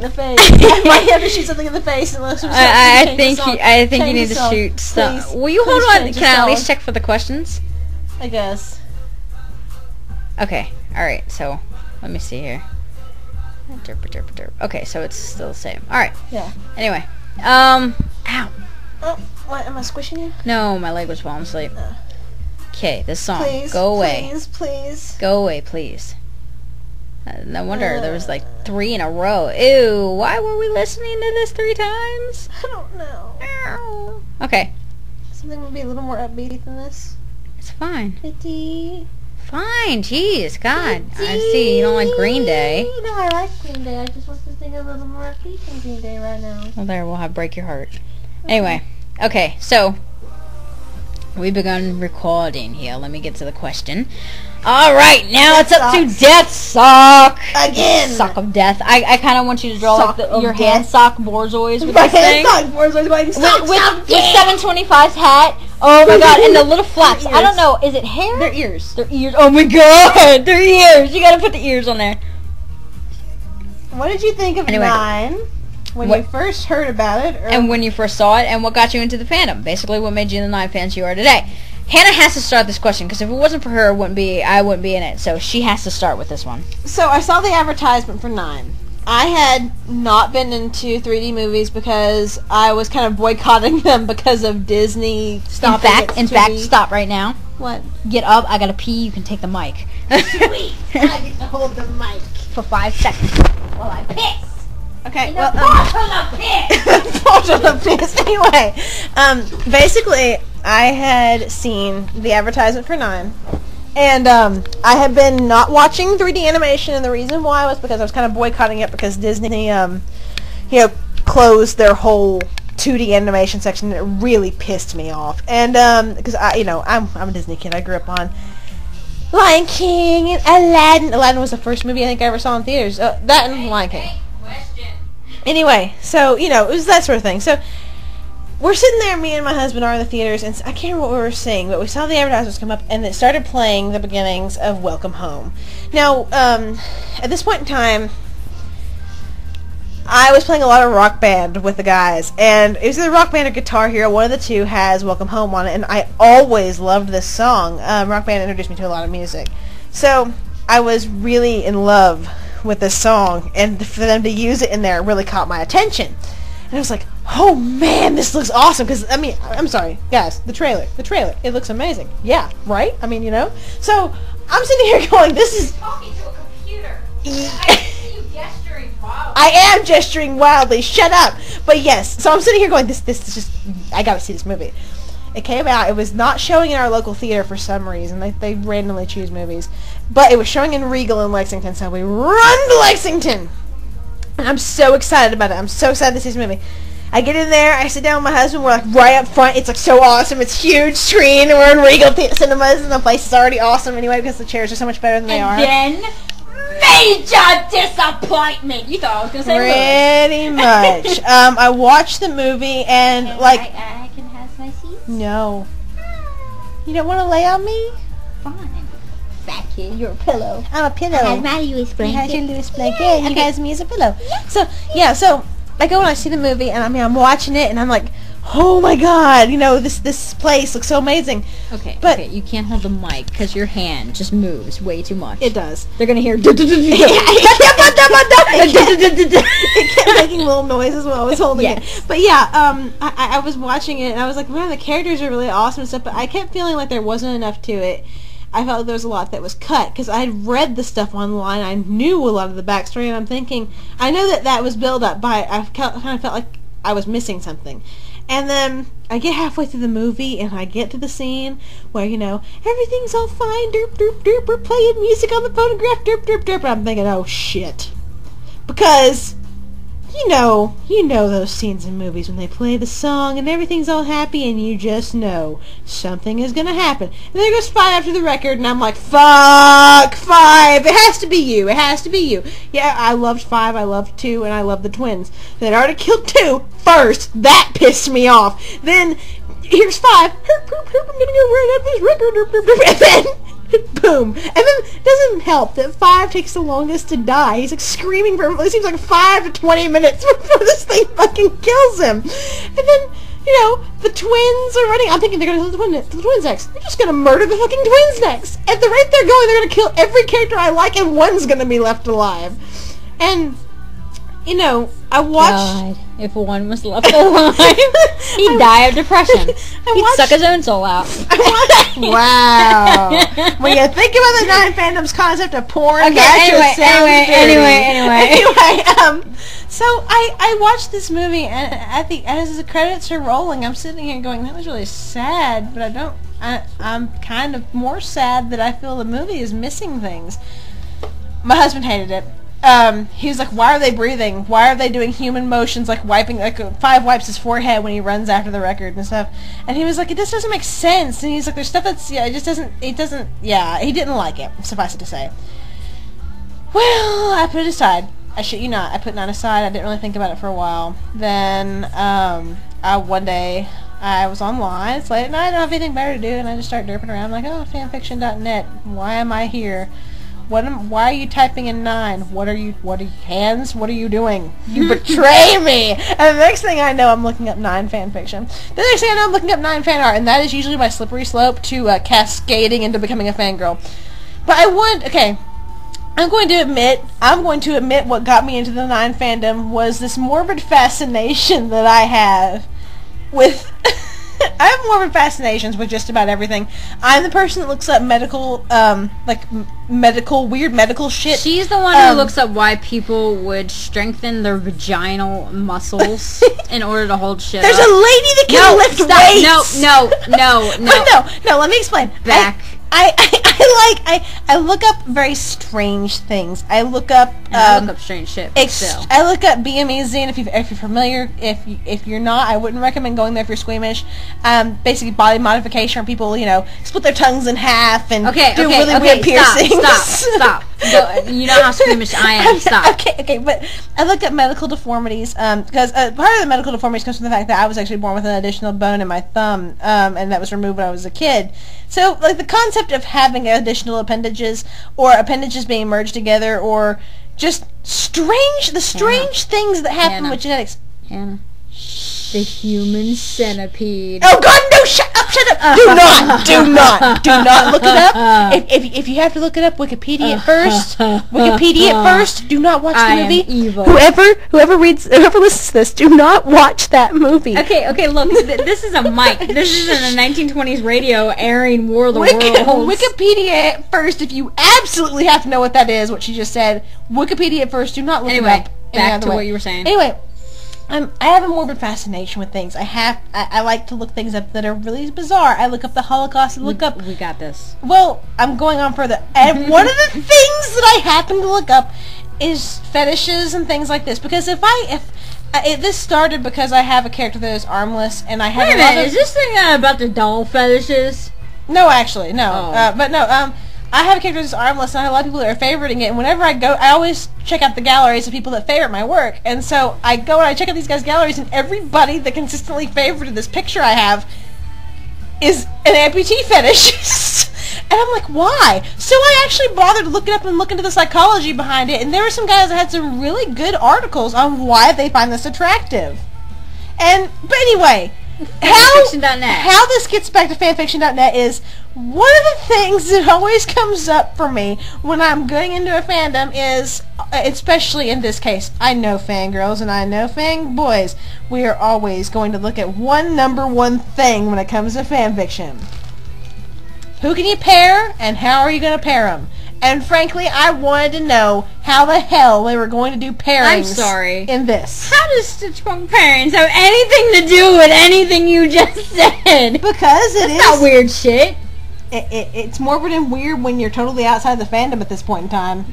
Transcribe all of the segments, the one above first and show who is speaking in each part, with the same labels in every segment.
Speaker 1: in the face. I might have to shoot something in the face unless
Speaker 2: I think you need to shoot stuff. Will you hold on? Can I at least check for the questions?
Speaker 1: I guess.
Speaker 2: Okay. All right. So let me see here. Derp, derp, derp. Okay, so it's still the same. All right.
Speaker 1: Yeah.
Speaker 2: Anyway. Ow.
Speaker 1: Oh, what? Am I squishing you?
Speaker 2: No, my leg was falling asleep. Okay, this song.
Speaker 1: Please,
Speaker 2: go away.
Speaker 1: Please.
Speaker 2: Go away, please. No wonder there was like 3 in a row. Ew, why were we listening to this 3 times?
Speaker 1: I don't know.
Speaker 2: Ow. Okay.
Speaker 1: Something would be a little more upbeat than this.
Speaker 2: It's fine.
Speaker 1: Pretty.
Speaker 2: Fine, jeez, God. I see you don't like Green Day.
Speaker 1: No, I like Green Day. I just want something a little more upbeat than Green Day right now.
Speaker 2: Well, there, we'll have Break Your Heart. Anyway, okay, so we've begun recording here. Let me get to the question. All right, now it's up to Death Sock.
Speaker 1: Again.
Speaker 2: Sock of Death. I kind of want you to draw
Speaker 1: Sock
Speaker 2: like
Speaker 1: of
Speaker 2: your
Speaker 1: death.
Speaker 2: hand sock Borzois with
Speaker 1: My
Speaker 2: this thing.
Speaker 1: hand sock Borzois going
Speaker 2: With 725's hat. Oh my God, and the little flaps. I don't know, is it hair?
Speaker 1: Their ears.
Speaker 2: Their ears. Oh my God, their ears. You gotta put the ears on there.
Speaker 1: What did you think of 9 when you first heard about it?
Speaker 2: And when you first saw it, and what got you into the fandom? Basically, what made you the 9 fans you are today. Hannah has to start this question, because if it wasn't for her, I wouldn't be in it. So she has to start with this one.
Speaker 1: So I saw the advertisement for 9. I had not been into 3D movies because I was kind of boycotting them because of Disney stopping.
Speaker 2: In fact, stop right now.
Speaker 1: What?
Speaker 2: Get up. I gotta pee. You can take the mic.
Speaker 1: Sweet. I get to hold the mic
Speaker 2: For 5 seconds.
Speaker 1: while I piss. Okay. Well, Anyway, basically, I had seen the advertisement for 9. And I had been not watching 3D animation, and the reason why was because I was kind of boycotting it because Disney, closed their whole 2D animation section, and it really pissed me off. And because I'm a Disney kid, I grew up on Lion King and Aladdin. Aladdin was the first movie I think I ever saw in theaters. That and Lion King. Anyway, so it was that sort of thing. So we're sitting there, me and my husband are in the theaters, and I can't remember what we were seeing, but we saw the advertisements come up, and it started playing the beginnings of Welcome Home. Now, at this point in time, I was playing a lot of Rock Band with the guys, and it was either Rock Band or Guitar Hero. One of the two has Welcome Home on it, and I always loved this song. Rock Band introduced me to a lot of music. So I was really in love with this song, and for them to use it in there really caught my attention. And I was like, oh man, this looks awesome, because, I'm sorry, guys, the trailer, it looks amazing. Yeah, right? So, I'm sitting here going, this is...
Speaker 2: Talking to a computer. I see you gesturing wildly.
Speaker 1: I am gesturing wildly, shut up! But yes, so I'm sitting here going, this is just, I gotta see this movie. It came out, it was not showing in our local theater for some reason, they randomly choose movies, but it was showing in Regal in Lexington, so we run to Lexington! And I'm so excited about it. I'm so excited to see this movie. I get in there, I sit down with my husband, we're like right up front, it's like so awesome, it's huge screen, and we're in Regal Cinemas, and the place is already awesome anyway because the chairs are so much better than they are.
Speaker 2: And then, major disappointment! You thought I was going to say
Speaker 1: pretty much. I watched the movie, and
Speaker 2: I can have my seat?
Speaker 1: No. You don't want to lay on me?
Speaker 2: Fine. Fat kid, you're a pillow.
Speaker 1: I'm a pillow.
Speaker 2: I have my Louis blanket.
Speaker 1: You have your Louis blanket, and you guys me as a pillow. So, yeah, so I go and I see the movie, and I'm watching it, and I'm like, oh my god, this place looks so amazing.
Speaker 2: Okay, but you can't hold the mic because your hand just moves way too much.
Speaker 1: It does.
Speaker 2: They're gonna hear.
Speaker 1: It kept making little noises while I was holding it. But yeah, I was watching it, and I was like, man, the characters are really awesome and stuff, but I kept feeling like there wasn't enough to it. I felt like there was a lot that was cut, because I had read the stuff online, I knew a lot of the backstory, and I'm thinking, I know that was built up, but I kind of felt like I was missing something. And then I get halfway through the movie, and I get to the scene where, everything's all fine, derp, derp, derp, we're playing music on the phonograph, derp, derp, derp, and I'm thinking, oh shit. Because, you know those scenes in movies when they play the song and everything's all happy and you just know something is gonna happen. And there goes 5 after the record, and I'm like, fuck, 5, it has to be you, Yeah, I loved 5, I loved 2, and I loved the twins. They'd already killed 2 first, that pissed me off. Then, here's 5, herp, herp, herp, I'm gonna go right after this record, herp, herp, herp. And then Boom. And then it doesn't help that 5 takes the longest to die. He's like screaming for, it seems like 5 to 20 minutes before this thing fucking kills him. And then, you know, the twins are running. I'm thinking they're going to kill the twins next. They're just going to murder the fucking twins next. At the rate they're going, they're going to kill every character I like, and one's going to be left alive. And, you know, I watched...
Speaker 2: God, if one was left alive, he'd die of depression. He'd suck his own soul out.
Speaker 1: Wow. When you think about the 9 Fandom's concept of porn,
Speaker 2: okay,
Speaker 1: anyway, so I watched this movie, and as the credits are rolling, I'm sitting here going, that was really sad, but I'm kind of more sad that I feel the movie is missing things. My husband hated it. He was like, why are they breathing? Why are they doing human motions, like wiping, like 5 wipes his forehead when he runs after the record and stuff. And he was like, it just doesn't make sense. And he's like, there's stuff that's, yeah, it doesn't, yeah, he didn't like it, suffice it to say. Well, I put it aside. I shit you not, I put 9 aside. I didn't really think about it for a while. Then, one day, I was online, it's late at night, I don't have anything better to do, and I just start derping around, like, oh, fanfiction.net, why am I here? Why are you typing in 9? What are you, hands? What are you doing? You betray me! And the next thing I know, I'm looking up 9 fanfiction. The next thing I know, I'm looking up 9 fan art, and that is usually my slippery slope to cascading into becoming a fangirl. But I'm going to admit what got me into the 9 fandom was this morbid fascination that I have with... I have morbid fascinations with just about everything. I'm the person that looks up medical, weird medical shit.
Speaker 2: She's the one who looks up why people would strengthen their vaginal muscles in order to hold shit
Speaker 1: There's
Speaker 2: up.
Speaker 1: a lady that can lift weights! No, let me explain. I look up very strange things. I look up
Speaker 2: I look up strange shit.
Speaker 1: I look up BMEZ, and if you're familiar, if you're not, I wouldn't recommend going there if you're squeamish. Basically body modification, where people, you know, split their tongues in half and do really weird piercings.
Speaker 2: Stop. You know how squeamish I am. Stop.
Speaker 1: Okay, but I look at medical deformities because part of the medical deformities comes from the fact that I was actually born with an additional bone in my thumb, and that was removed when I was a kid. So, like, the concept of having additional appendages, or appendages being merged together, or just strange things that happen with genetics.
Speaker 2: Hannah. The human centipede.
Speaker 1: Oh God, no! Shut up! Do not look it up. If you have to look it up, Wikipedia first. Do not watch the movie.
Speaker 2: Evil.
Speaker 1: Whoever listens to this, do not watch that movie.
Speaker 2: Okay, look, this is a mic. This isn't a 1920s radio airing War of the Worlds.
Speaker 1: Wikipedia first, if you absolutely have to know what that is, what she just said. Wikipedia first, do not look it up.
Speaker 2: Back to what you were saying.
Speaker 1: Anyway. I have a morbid fascination with things. I like to look things up that are really bizarre. I look up the Holocaust. We
Speaker 2: got this.
Speaker 1: Well, I'm going on further. And one of the things that I happen to look up is fetishes and things like this. Because this started because I have a character that is armless, and I have
Speaker 2: Wait a minute, is this thing about the doll fetishes?
Speaker 1: No, actually, no.
Speaker 2: Oh.
Speaker 1: I have a character that's armless, and I have a lot of people that are favoriting it, and whenever I go, I always check out the galleries of people that favorite my work, and so I go and I check out these guys' galleries, and everybody that consistently favorited this picture I have is an amputee fetishist. And I'm like, why? So I actually bothered to look it up and look into the psychology behind it, and there were some guys that had some really good articles on why they find this attractive. But anyway... How this gets back to fanfiction.net is one of the things that always comes up for me when I'm going into a fandom is, especially in this case, I know fangirls and I know fanboys, we are always going to look at number one thing when it comes to fanfiction. Who can you pair, and how are you going to pair them? And frankly, I wanted to know how the hell they were going to do pairings in this.
Speaker 2: How does stitch-bunk pairings have anything to do with anything you just said?
Speaker 1: Because
Speaker 2: That's not weird shit.
Speaker 1: It's morbid and weird when you're totally outside the fandom at this point in time.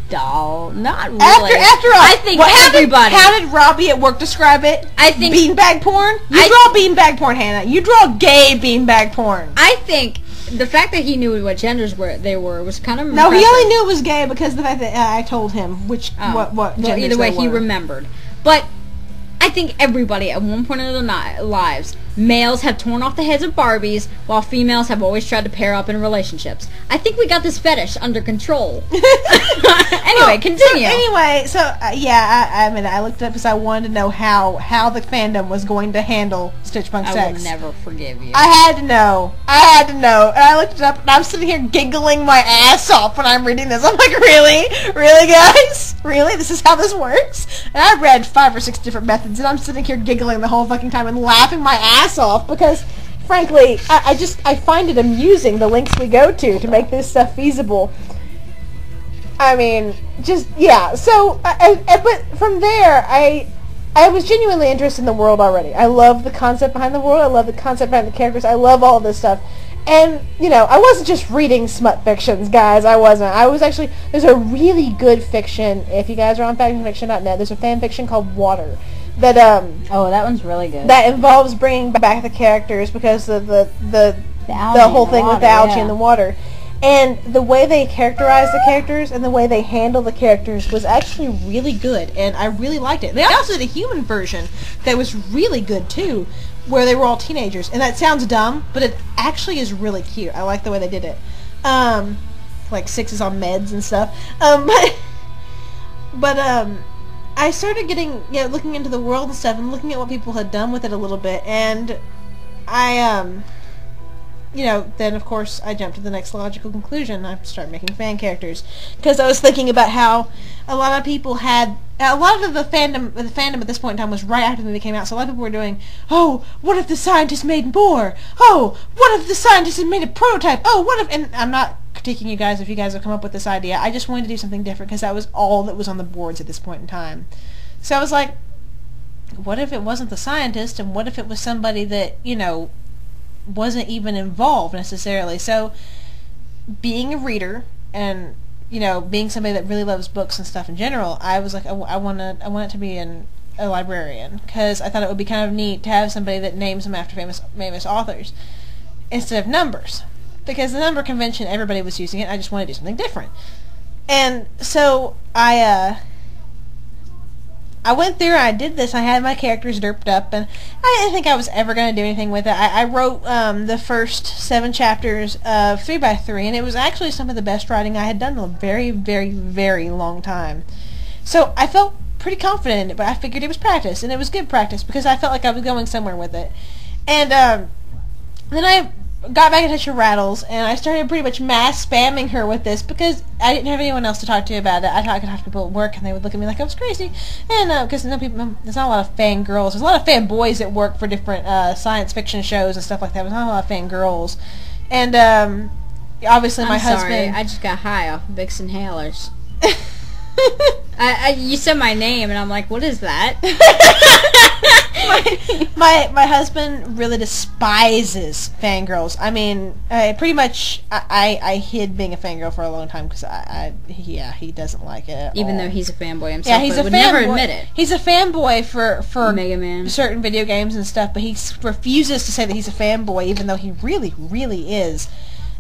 Speaker 2: Doll, not really.
Speaker 1: After all,
Speaker 2: I think everybody.
Speaker 1: How did Robbie at work describe it?
Speaker 2: I think
Speaker 1: beanbag porn. You draw beanbag porn, Hannah. You draw gay beanbag porn.
Speaker 2: I think the fact that he knew what genders they were was kind of
Speaker 1: impressive. No, he only knew it was gay because of the fact that I told him what genders
Speaker 2: either way, he remembered. But I think everybody at one point in their lives Males have torn off the heads of Barbies, while females have always tried to pair up in relationships. I think we got this fetish under control. Anyway, continue.
Speaker 1: I mean, I looked it up because I wanted to know how the fandom was going to handle Stitch Punk sex.
Speaker 2: I will never forgive you.
Speaker 1: I had to know. And I looked it up, and I'm sitting here giggling my ass off when I'm reading this. I'm like, really? Really, guys? Really? This is how this works? And I read 5 or 6 different methods, and I'm sitting here giggling the whole fucking time and laughing my ass off because, frankly, I find it amusing, the links we go to make this stuff feasible. I mean, just, yeah. So, but from there, I was genuinely interested in the world already. I love the concept behind the world. I love the concept behind the characters. I love all this stuff. And, you know, I wasn't just reading smut fictions, guys. I wasn't. I was actually, there's a really good fiction, if you guys are on fanfiction.net, there's a fan fiction called Water. That,
Speaker 2: oh, that one's really good.
Speaker 1: That involves bringing back the characters because of the whole thing with the algae in the water. And the way they characterize the characters and the way they handle the characters was actually really good, and I really liked it. They also did a human version that was really good, too, where they were all teenagers. And that sounds dumb, but it actually is really cute. I like the way they did it. Like 6 on meds and stuff. But I started getting, looking into the world and stuff and looking at what people had done with it a little bit, and I, then of course I jumped to the next logical conclusion. I started making fan characters because I was thinking about how a lot of people had a lot of the fandom at this point in time was right after the movie came out. So a lot of people were doing, oh, what if the scientists made more? Oh, what if the scientists had made a prototype? Oh, what if? And I'm not critiquing you guys if you guys have come up with this idea. I just wanted to do something different because that was all that was on the boards at this point in time. So I was like, what if it wasn't the scientist, and what if it was somebody that wasn't even involved necessarily? So being a reader and being somebody that really loves books and stuff in general, I was like, I want it to be a librarian, because I thought it would be kind of neat to have somebody that names them after famous authors instead of numbers, because the number convention, everybody was using it. I just wanted to do something different. And so I went through and I did this. I had my characters derped up, and I didn't think I was ever going to do anything with it. I wrote the first 7 chapters of 3x3, and it was actually some of the best writing I had done in a very, very, very long time. So I felt pretty confident in it, but I figured it was practice, and it was good practice because I felt like I was going somewhere with it. And then I got back in touch with Rattles, and I started pretty much mass spamming her with this because I didn't have anyone else to talk to about it. I thought I could talk to people at work, and they would look at me like I was crazy. And because there's not a lot of fangirls. There's a lot of fanboys that work for different science fiction shows and stuff like that. There's not a lot of fangirls. And obviously my husband...
Speaker 2: Sorry, I just got high off of Vicks inhalers. You said my name, and I'm like, what is that?
Speaker 1: my husband really despises fangirls. I mean, pretty much I hid being a fangirl for a long time because he doesn't like it at
Speaker 2: Even
Speaker 1: all.
Speaker 2: though he's a fanboy himself,
Speaker 1: he's
Speaker 2: but would never admit it.
Speaker 1: He's a fanboy for
Speaker 2: Mega Man,
Speaker 1: certain video games and stuff, but he refuses to say that he's a fanboy, even though he really, really is.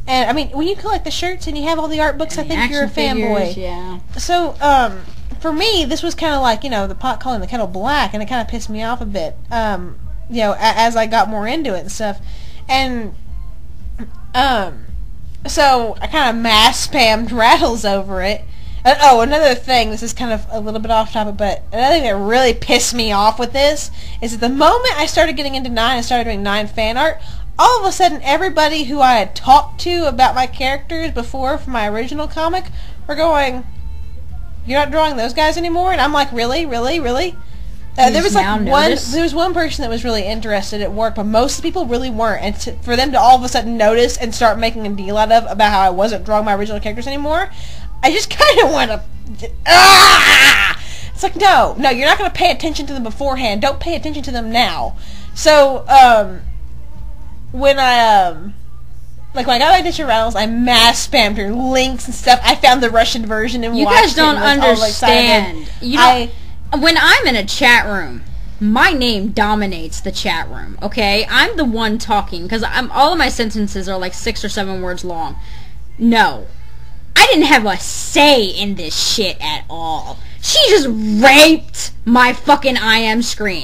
Speaker 1: And I mean, when you collect the shirts and you have all the art books, I think you're a fanboy.
Speaker 2: Figures, yeah.
Speaker 1: So, for me, this was kind of like, the pot calling the kettle black, and it kind of pissed me off a bit, as I got more into it and stuff. And, so I kind of mass spammed Rattles over it. Oh, another thing, this is kind of a little bit off topic, but another thing that really pissed me off with this is that the moment I started getting into 9 and started doing 9 fan art, all of a sudden everybody who I had talked to about my characters before from my original comic were going, "You're not drawing those guys anymore?" And I'm like, really? Really? Really? There was one person that was really interested at work, but most of the people really weren't. And for them to all of a sudden notice and start making a deal out of about how I wasn't drawing my original characters anymore, I just kind of want to... It's like, no, you're not going to pay attention to them beforehand. Don't pay attention to them now. So, when I got my Ditcher Rattles, I mass spammed her links and stuff. I found the Russian version and
Speaker 2: you
Speaker 1: watched it.
Speaker 2: guys don't understand. When I'm in a chat room, my name dominates the chat room. Okay, I'm the one talking because all of my sentences are like 6 or 7 words long. No, I didn't have a say in this shit at all. She just raped my fucking IM screen.